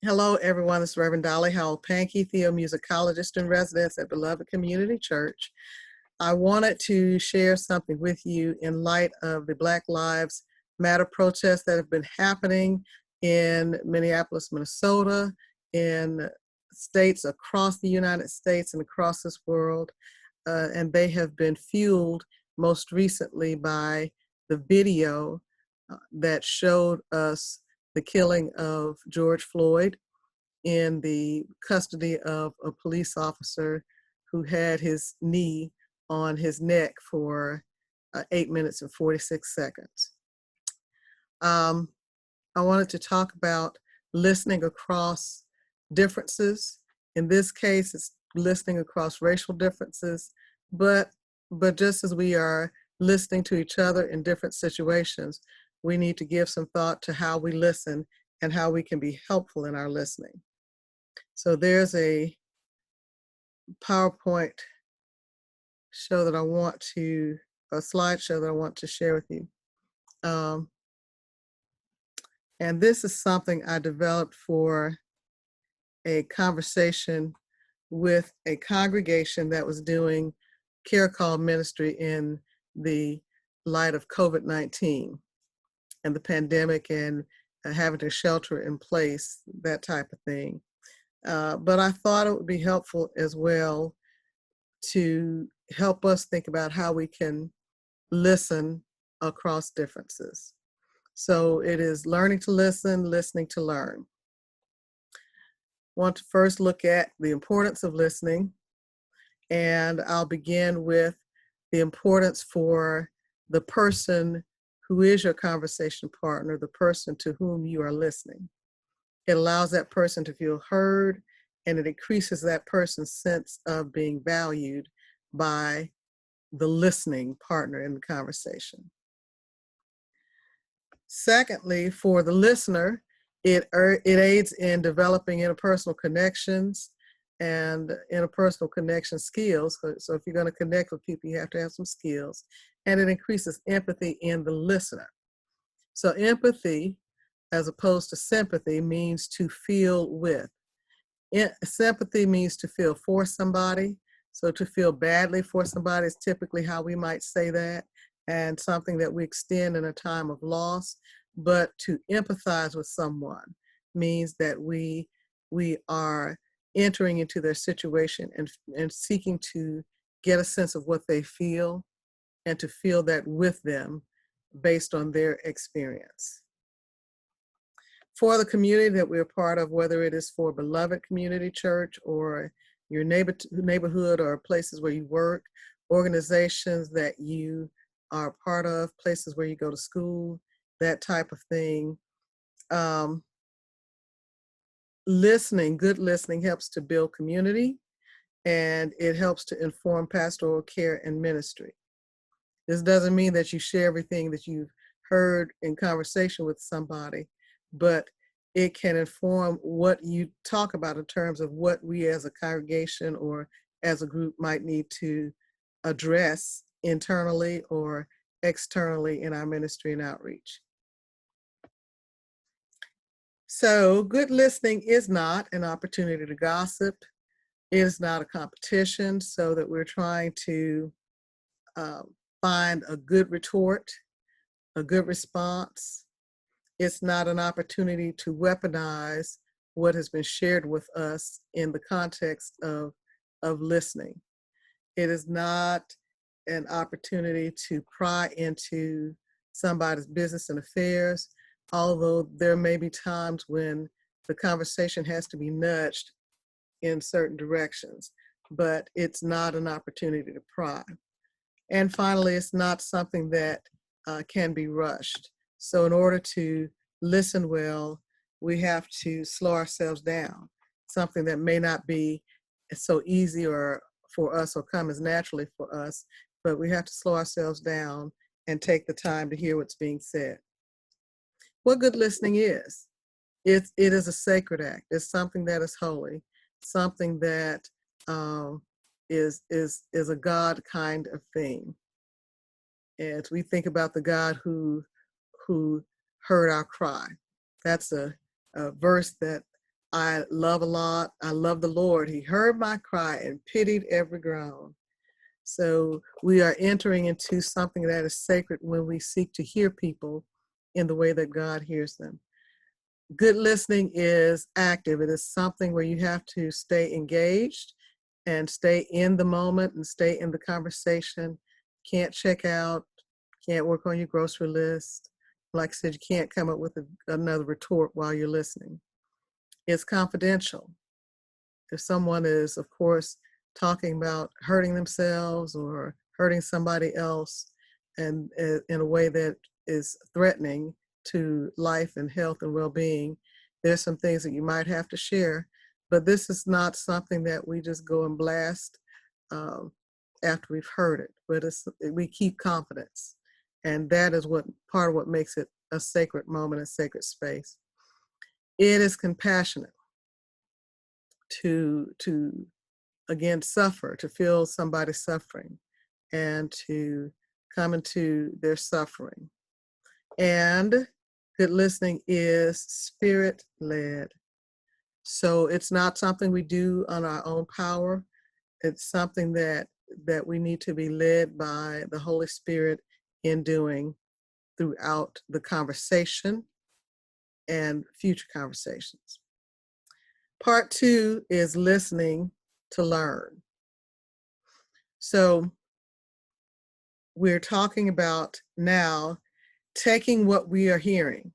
Hello, everyone. This is Reverend Dollie Howell Pankey, Theomusicologist-in Residence at Beloved Community Church. I wanted to share something with you in light of the Black Lives Matter protests that have been happening in Minneapolis, Minnesota, in states across the United States and across this world. And they have been fueled most recently by the video that showed us the killing of George Floyd in the custody of a police officer who had his knee on his neck for 8 minutes and 46 seconds. I wanted to talk about listening across differences. In this case, it's listening across racial differences, but just as we are listening to each other in different situations, we need to give some thought to how we listen and how we can be helpful in our listening. So there's a PowerPoint show that I want to, a slideshow that I want to share with you. And this is something I developed for a conversation with a congregation that was doing care call ministry in the light of COVID-19 and the pandemic and having to shelter in place, that type of thing. But I thought it would be helpful as well to help us think about how we can listen across differences. So it is learning to listen, listening to learn. I want to first look at the importance of listening, and I'll begin with the importance for the person who is your conversation partner, the person to whom you are listening. It allows that person to feel heard, and it increases that person's sense of being valued by the listening partner in the conversation. Secondly, for the listener, it aids in developing interpersonal connections and interpersonal connection skills. So if you're going to connect with people, you have to have some skills. And it increases empathy in the listener. So empathy, as opposed to sympathy, means to feel with. Sympathy means to feel for somebody. So to feel badly for somebody is typically how we might say that, and something that we extend in a time of loss. But to empathize with someone means that we are entering into their situation and seeking to get a sense of what they feel and to feel that with them based on their experience. For the community that we're part of, whether it is for Beloved Community Church or your neighborhood or places where you work, organizations that you are part of, places where you go to school, that type of thing. Listening, good listening helps to build community, and it helps to inform pastoral care and ministry. This doesn't mean that you share everything that you've heard in conversation with somebody, but it can inform what you talk about in terms of what we as a congregation or as a group might need to address internally or externally in our ministry and outreach. So good listening is not an opportunity to gossip. It is not a competition, so that we're trying to find a good retort, a good response. It's not an opportunity to weaponize what has been shared with us in the context of listening. It is not an opportunity to pry into somebody's business and affairs, although there may be times when the conversation has to be nudged in certain directions, but it's not an opportunity to pry. And finally, it's not something that can be rushed. So in order to listen well, we have to slow ourselves down, something that may not be so easy or for us or come as naturally for us, but we have to slow ourselves down and take the time to hear what's being said. What good listening is, it is a sacred act. It's something that is holy, something that is a God kind of thing. And we think about the God who heard our cry. That's a verse that I love a lot. I love the Lord. He heard my cry and pitied every groan. So we are entering into something that is sacred when we seek to hear people in the way that God hears them. Good listening is active. It is something where you have to stay engaged and stay in the moment and stay in the conversation. Can't check out, can't work on your grocery list. Like I said, you can't come up with another retort while you're listening. It's confidential. If someone is, of course, talking about hurting themselves or hurting somebody else and in a way that is threatening to life and health and well-being, there's some things that you might have to share. But this is not something that we just go and blast after we've heard it. But we keep confidence. And that is part of what makes it a sacred moment, a sacred space. It is compassionate to again suffer, to feel somebody suffering and to come into their suffering. And good listening is spirit-led. So it's not something we do on our own power. It's something that we need to be led by the Holy Spirit in doing throughout the conversation and future conversations. Part 2 is listening to learn. So we're talking about now taking what we are hearing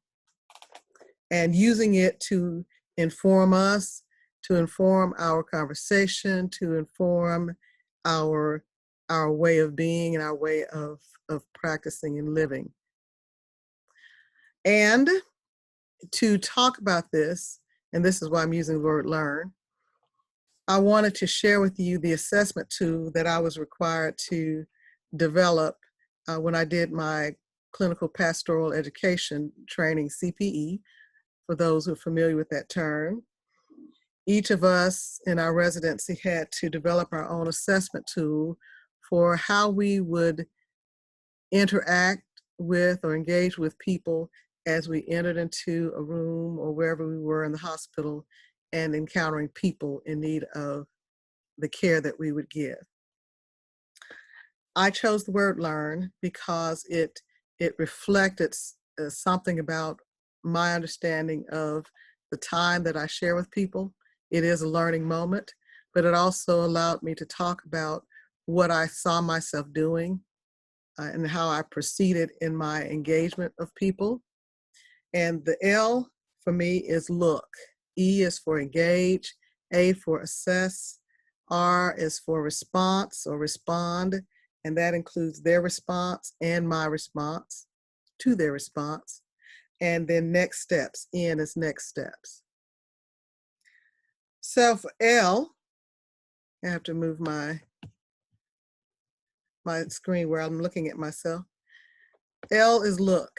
and using it to inform us, to inform our conversation, to inform our way of being and our way of practicing and living. And to talk about this, and this is why I'm using the word learn, I wanted to share with you the assessment tool that I was required to develop when I did my clinical pastoral education training, CPE, for those who are familiar with that term. Each of us in our residency had to develop our own assessment tool for how we would interact with or engage with people as we entered into a room or wherever we were in the hospital and encountering people in need of the care that we would give. I chose the word learn because it reflected something about my understanding of the time that I share with people. It is a learning moment, but it also allowed me to talk about what I saw myself doing and how I proceeded in my engagement of people. And the L for me is look. E is for engage, A for assess, R is for response or respond, and that includes their response and my response to their response. And then next steps, N is next steps. So for L, I have to move my screen where I'm looking at myself. L is look.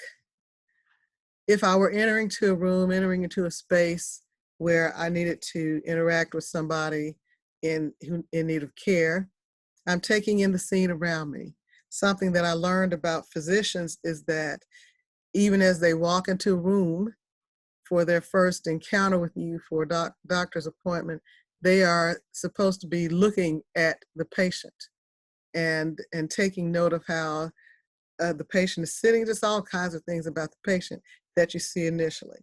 If I were entering to a room, entering into a space where I needed to interact with somebody in need of care, I'm taking in the scene around me. Something that I learned about physicians is that even as they walk into a room for their first encounter with you for a doctor's appointment, they are supposed to be looking at the patient and taking note of how the patient is sitting, just all kinds of things about the patient that you see initially.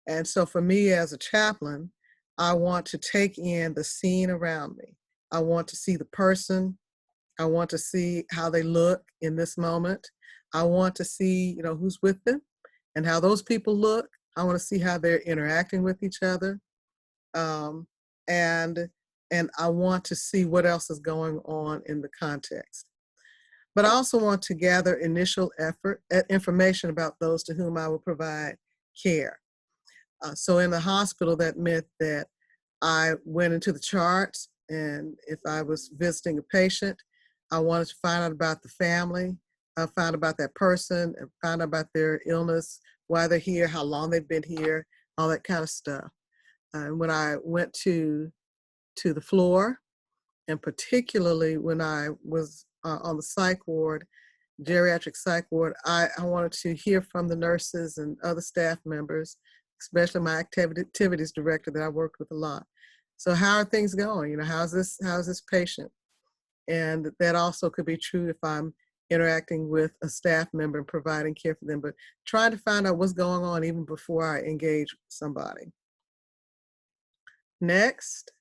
And so for me as a chaplain, I want to take in the scene around me. I want to see the person. I want to see how they look in this moment. I want to see, who's with them and how those people look. I want to see how they're interacting with each other. And I want to see what else is going on in the context. But I also want to gather initial information about those to whom I will provide care. So in the hospital, that meant that I went into the charts, and if I was visiting a patient, I wanted to find out about the family, find out about that person, and find out about their illness, why they're here, how long they've been here, all that kind of stuff. And when I went to the floor, and particularly when I was on the psych ward, geriatric psych ward, I wanted to hear from the nurses and other staff members especially my activities director that I worked with a lot. So how are things going? You know, how's this patient? And that also could be true if I'm interacting with a staff member and providing care for them, but trying to find out what's going on even before I engage somebody. Next,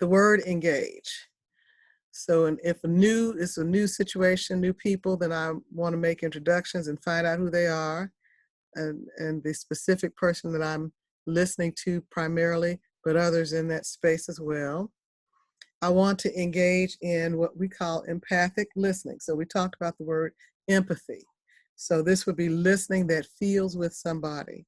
the word engage. So if it's a new situation, new people, then I want to make introductions and find out who they are and the specific person that I'm listening to primarily, but others in that space as well. I want to engage in what we call empathic listening. So we talked about the word empathy. So this would be listening that feels with somebody.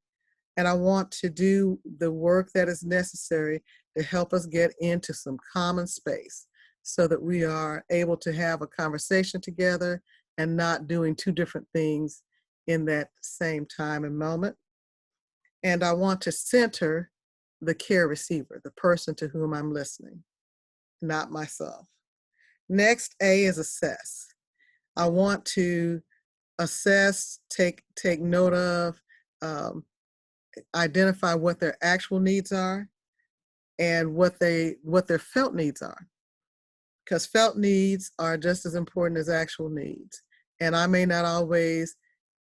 And I want to do the work that is necessary to help us get into some common space so that we are able to have a conversation together and not doing two different things in that same time and moment. And I want to center the care receiver, the person to whom I'm listening, not myself. Next, A is assess. I want to assess, take note of, identify what their actual needs are and what their felt needs are. Because felt needs are just as important as actual needs. And I may not always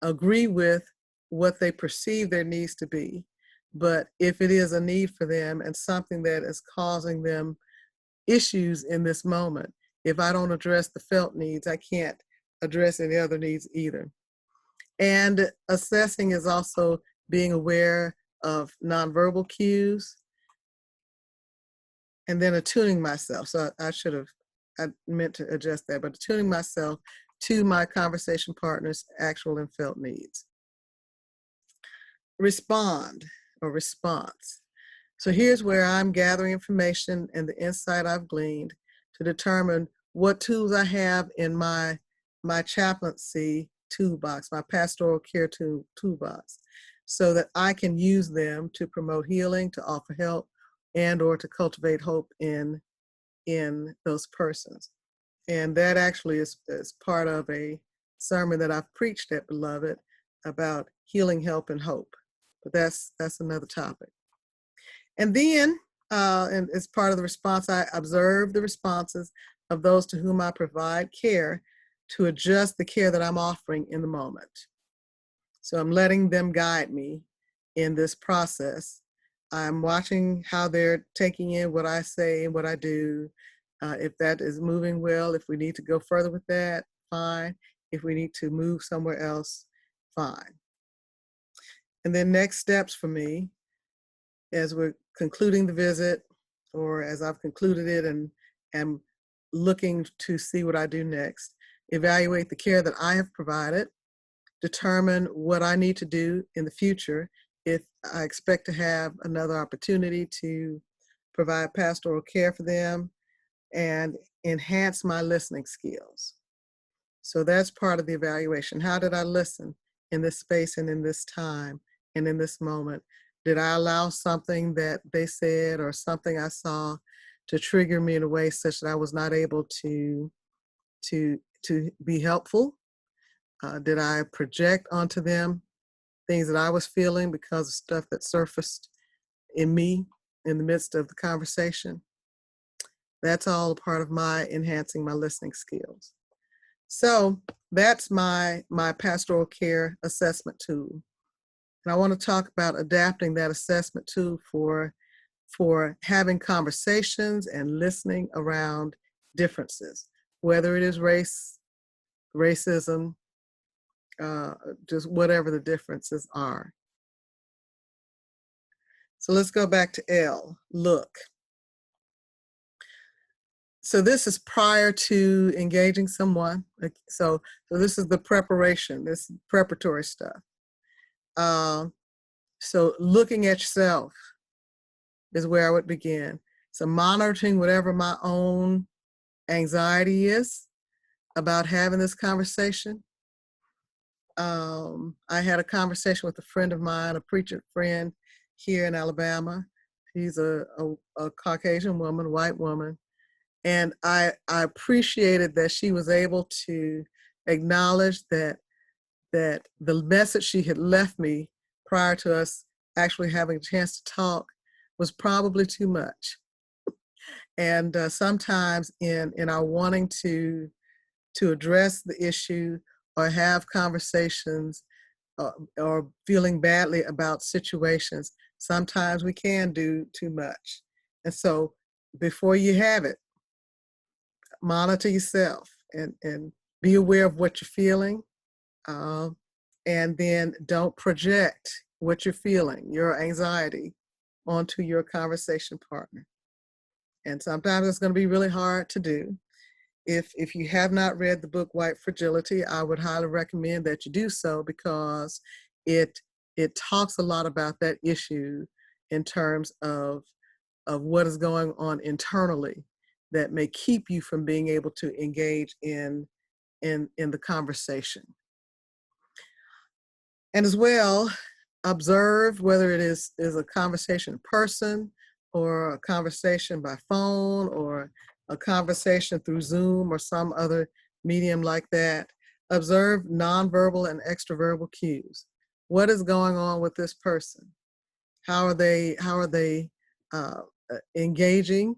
agree with what they perceive their needs to be, but if it is a need for them and something that is causing them issues in this moment, if I don't address the felt needs, I can't address any other needs either. And assessing is also being aware of nonverbal cues, and then attuning myself. So I meant to adjust that, but attuning myself to my conversation partner's actual and felt needs. Respond or response. So here's where I'm gathering information and the insight I've gleaned to determine what tools I have in my chaplaincy toolbox, my pastoral care toolbox, so that I can use them to promote healing, to offer help, and or to cultivate hope in those persons. And that actually is part of a sermon that I've preached at Beloved about healing, help, and hope. But that's another topic. And then, and as part of the response, I observe the responses of those to whom I provide care to adjust the care that I'm offering in the moment. So I'm letting them guide me in this process. I'm watching how they're taking in what I say and what I do. If that is moving well, if we need to go further with that, fine. If we need to move somewhere else, fine. And then next steps for me, as we're concluding the visit, or as I've concluded it and am looking to see what I do next, evaluate the care that I have provided, determine what I need to do in the future if I expect to have another opportunity to provide pastoral care for them, and enhance my listening skills. So that's part of the evaluation. How did I listen in this space and in this time and in this moment? Did I allow something that they said or something I saw to trigger me in a way such that I was not able to be helpful? Did I project onto them things that I was feeling because of stuff that surfaced in me in the midst of the conversation? That's all a part of my enhancing my listening skills. So that's my pastoral care assessment tool. And I want to talk about adapting that assessment tool for having conversations and listening around differences, whether it is race, racism, just whatever the differences are. So let's go back to L, look. So this is prior to engaging someone. So this is the preparation, this preparatory stuff. So looking at yourself is where I would begin. So monitoring whatever my own anxiety is about having this conversation. I had a conversation with a friend of mine, a preacher friend here in Alabama. She's a Caucasian woman, white woman. And I appreciated that she was able to acknowledge that the message she had left me prior to us actually having a chance to talk was probably too much. And sometimes in our wanting to address the issue or have conversations or feeling badly about situations, sometimes we can do too much. And so before you have it, monitor yourself and be aware of what you're feeling. And then don't project what you're feeling, your anxiety, onto your conversation partner. And sometimes it's going to be really hard to do. If you have not read the book White Fragility, I would highly recommend that you do so, because it talks a lot about that issue in terms of what is going on internally that may keep you from being able to engage in the conversation. And as well, observe whether it is a conversation in person or a conversation by phone or a conversation through Zoom or some other medium like that. Observe nonverbal and extraverbal cues. What is going on with this person? How are they engaging?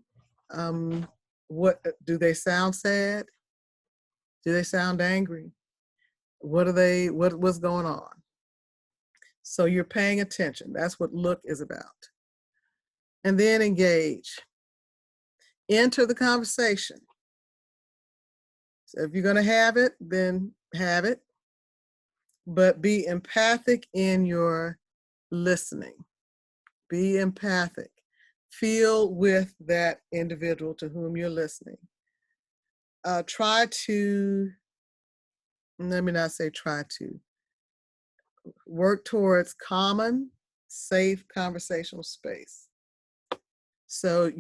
What do they sound sad? Do they sound angry? What's going on? So you're paying attention. That's what look is about. And then engage. Enter the conversation. So if you're going to have it, then have it. But be empathic in your listening. Be empathic. Feel with that individual to whom you're listening. Try to, let me not say try to, work towards common, safe conversational space. So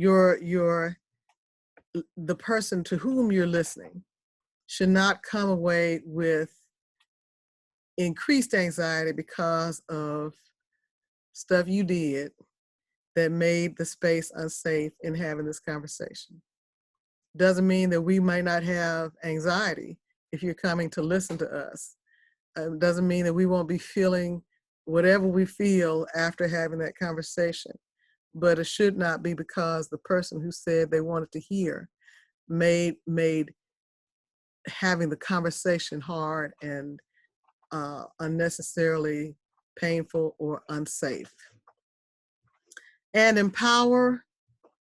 the person to whom you're listening should not come away with increased anxiety because of stuff you did that made the space unsafe in having this conversation. Doesn't mean that we might not have anxiety if you're coming to listen to us. Doesn't mean that we won't be feeling whatever we feel after having that conversation. But it should not be because the person who said they wanted to hear made having the conversation hard and unnecessarily painful or unsafe. And empower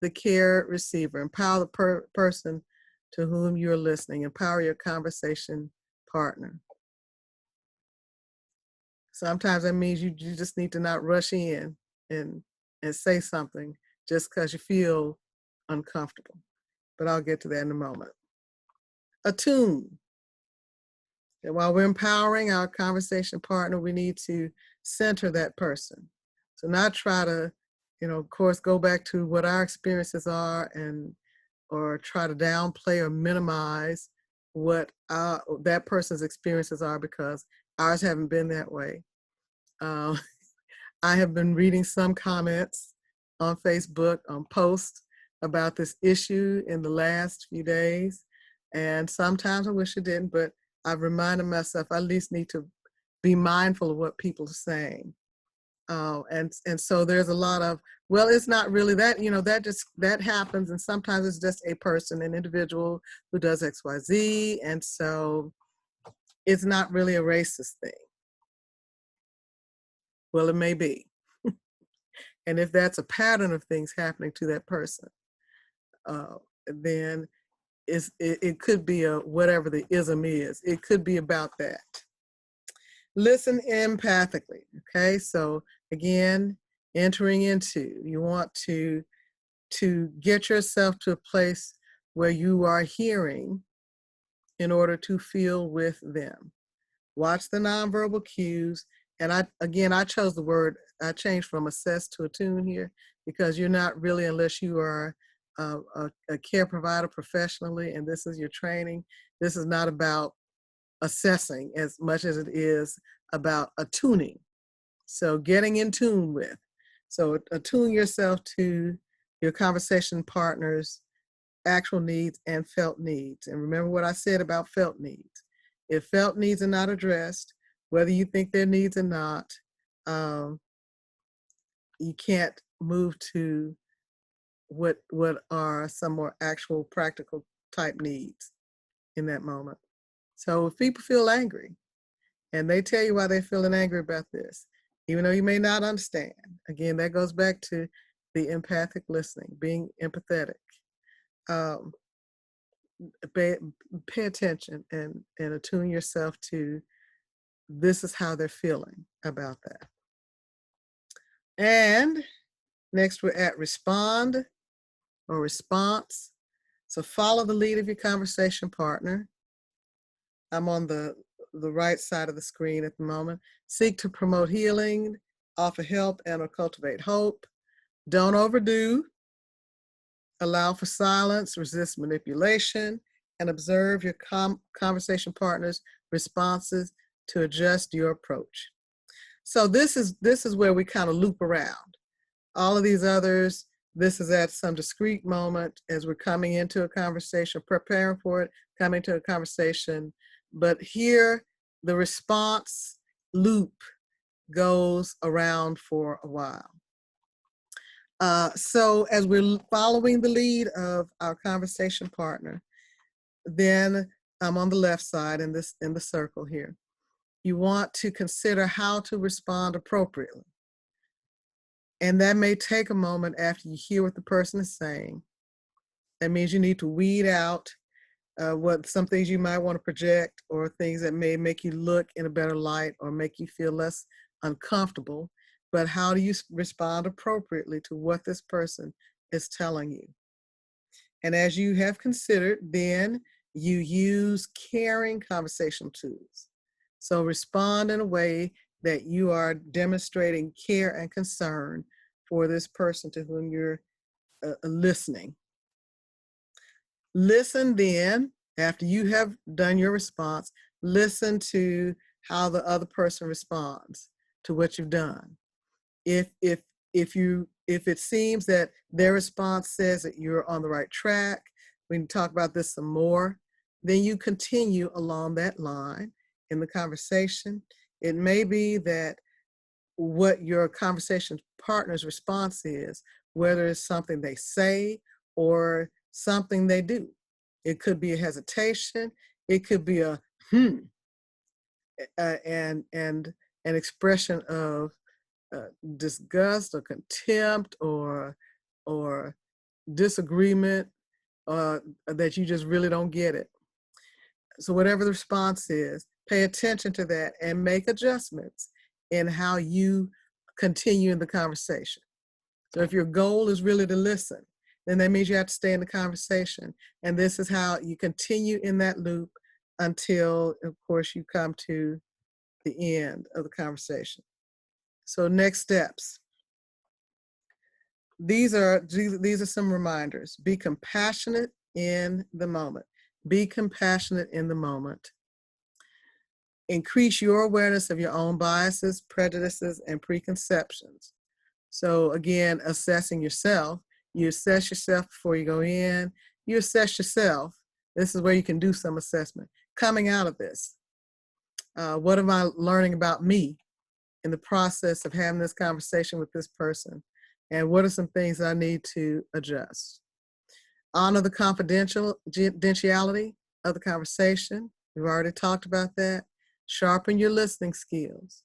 the care receiver. Empower the person to whom you're listening. Empower your conversation partner. Sometimes that means you just need to not rush in and say something just because you feel uncomfortable. But I'll get to that in a moment. Attune. And while we're empowering our conversation partner, we need to center that person. So not try to, of course, go back to what our experiences are or try to downplay or minimize what that person's experiences are, because ours haven't been that way. I have been reading some comments on Facebook, on posts about this issue in the last few days. And sometimes I wish I didn't, but I've reminded myself I at least need to be mindful of what people are saying. And so there's a lot of, well, it's not really that, that happens. And sometimes it's just a person, an individual who does X, Y, Z. And so it's not really a racist thing. Well, it may be. And if that's a pattern of things happening to that person, then it could be whatever the ism is. It could be about that. Listen empathically, okay? So again, entering into, you want to get yourself to a place where you are hearing in order to feel with them. Watch the nonverbal cues. And I chose the word, I changed from assess to attune here, because you're not really, unless you are a care provider professionally, and this is your training, this is not about assessing as much as it is about attuning. So getting in tune with. So attune yourself to your conversation partner's actual needs and felt needs. And remember what I said about felt needs. If felt needs are not addressed, whether you think their needs are not, you can't move to what are some more actual practical type needs in that moment. So if people feel angry and they tell you why they're feeling angry about this, even though you may not understand, again, that goes back to the empathic listening, being empathetic. Um, pay attention and attune yourself to this is how they're feeling about that. And next we're at respond or response. So follow the lead of your conversation partner. I'm on the right side of the screen at the moment. Seek to promote healing, offer help, and or cultivate hope. Don't overdo. Allow for silence, resist manipulation, and observe your conversation partner's responses to adjust your approach. So this is where we kind of loop around. All of these others, this is at some discrete moment as we're coming into a conversation, preparing for it, coming to a conversation. But here, the response loop goes around for a while. So as we're following the lead of our conversation partner, then I'm on the left side in the circle here. You want to consider how to respond appropriately. And that may take a moment after you hear what the person is saying. That means you need to weed out what some things you might want to project or things that may make you look in a better light or make you feel less uncomfortable. But how do you respond appropriately to what this person is telling you? And as you have considered, then you use caring conversational tools. So respond in a way that you are demonstrating care and concern for this person to whom you're listening. Listen then, after you have done your response, listen to how the other person responds to what you've done. If it seems that their response says that you're on the right track, we can talk about this some more, then you continue along that line in the conversation. It may be that what your conversation partner's response is, whether it's something they say or something they do. It could be a hesitation, it could be a and an expression of disgust or contempt or disagreement that you just really don't get it. So whatever the response is, pay attention to that and make adjustments in how you continue in the conversation. So if your goal is really to listen, then that means you have to stay in the conversation. And this is how you continue in that loop until, of course, you come to the end of the conversation. So next steps. These are some reminders. Be compassionate in the moment. Be compassionate in the moment. Increase your awareness of your own biases, prejudices, and preconceptions. So again, assessing yourself. You assess yourself before you go in. You assess yourself. This is where you can do some assessment. Coming out of this, what am I learning about me in the process of having this conversation with this person? And what are some things that I need to adjust? Honor the confidentiality of the conversation. We've already talked about that. Sharpen your listening skills.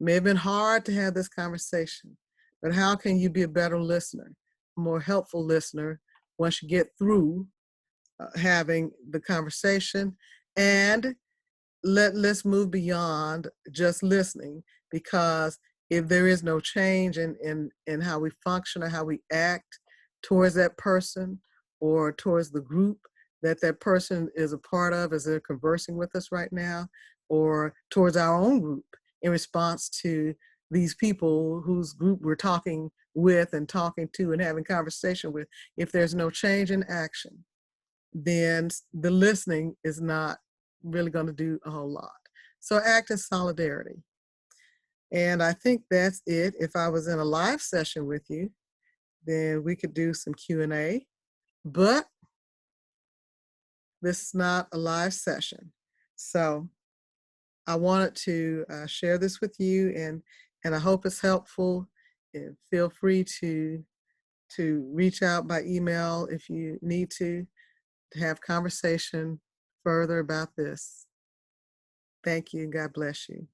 It may have been hard to have this conversation, but how can you be a better listener, a more helpful listener once you get through having the conversation? And let's move beyond just listening, because if there is no change in how we function or how we act towards that person or towards the group that person is a part of as they're conversing with us right now, or towards our own group in response to these people whose group we're talking with and talking to and having conversation with, if there's no change in action, then the listening is not really going to do a whole lot. So act in solidarity. And I think that's it. If I was in a live session with you, then we could do some Q&A, but this is not a live session. So I wanted to share this with you, and I hope it's helpful. And feel free to reach out by email if you need to have conversation further about this. Thank you and God bless you.